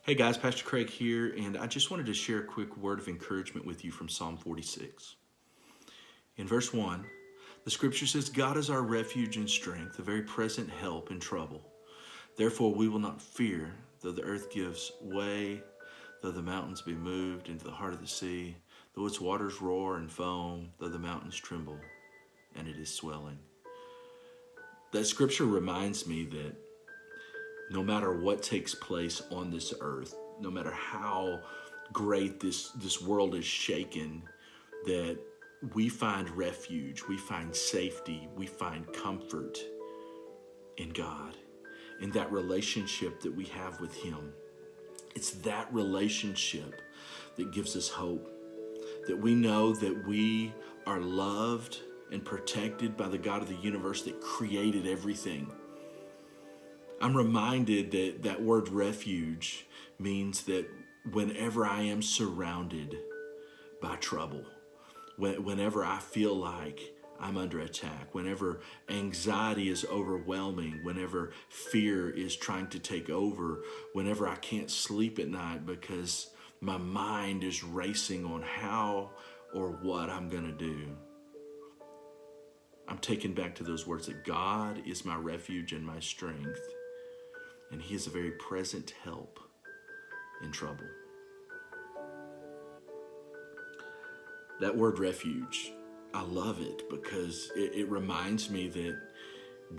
Hey guys, Pastor Craig here, and I just wanted to share a quick word of encouragement with you from Psalm 46. In verse 1, the scripture says, God is our refuge and strength, a very present help in trouble. Therefore we will not fear, though the earth gives way, though the mountains be moved into the heart of the sea, though its waters roar and foam, though the mountains tremble, and it is swelling. That scripture reminds me that no matter what takes place on this earth, no matter how great this world is shaken, that we find refuge, we find safety, we find comfort in God, in that relationship that we have with Him. It's that relationship that gives us hope, that we know that we are loved and protected by the God of the universe that created everything. I'm reminded that that word refuge means that whenever I am surrounded by trouble, whenever I feel like I'm under attack, whenever anxiety is overwhelming, whenever fear is trying to take over, whenever I can't sleep at night because my mind is racing on how or what I'm going to do, I'm taken back to those words that God is my refuge and my strength. And He is a very present help in trouble. That word refuge, I love it because it reminds me that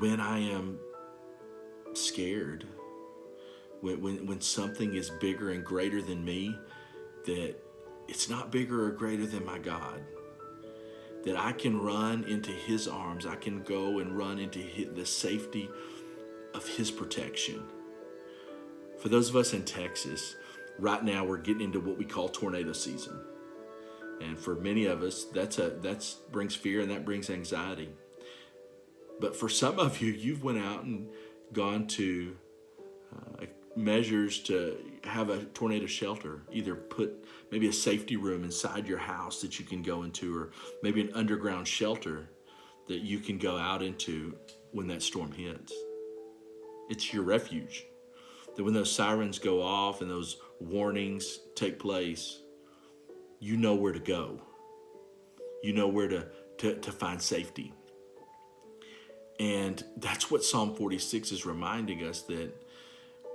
when I am scared, when something is bigger and greater than me, that it's not bigger or greater than my God. That I can run into His arms. I can go and run into the safety of His protection. For those of us in Texas, right now we're getting into what we call tornado season. And for many of us, that brings fear and that brings anxiety. But for some of you, you've went out and gone to measures to have a tornado shelter. Either put maybe a safety room inside your house that you can go into, or maybe an underground shelter that you can go out into when that storm hits. It's your refuge. That when those sirens go off and those warnings take place, you know where to go. You know where to find safety. And that's what Psalm 46 is reminding us, that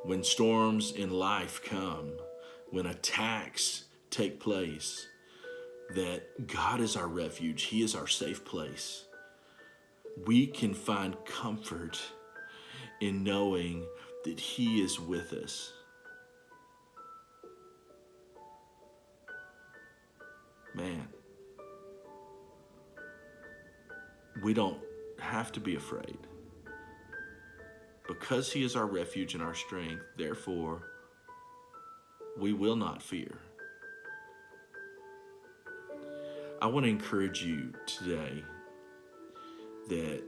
when storms in life come, when attacks take place, that God is our refuge. He is our safe place. We can find comfort in knowing that He is with us. Man, we don't have to be afraid. Because He is our refuge and our strength, therefore, we will not fear. I want to encourage you today that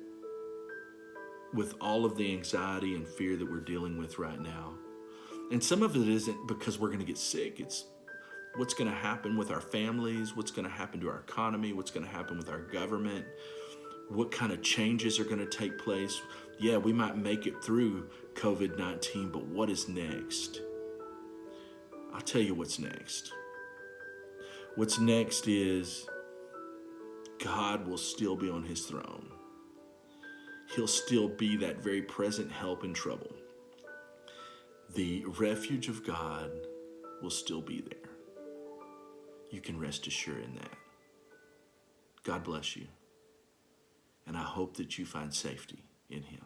with all of the anxiety and fear that we're dealing with right now, and some of it isn't because we're going to get sick, it's what's going to happen with our families, what's going to happen to our economy, what's going to happen with our government, what kind of changes are going to take place. Yeah, we might make it through COVID-19, but what is next? I'll tell you what's next. What's next is God will still be on His throne. He'll still be that very present help in trouble. The refuge of God will still be there. You can rest assured in that. God bless you. And I hope that you find safety in Him.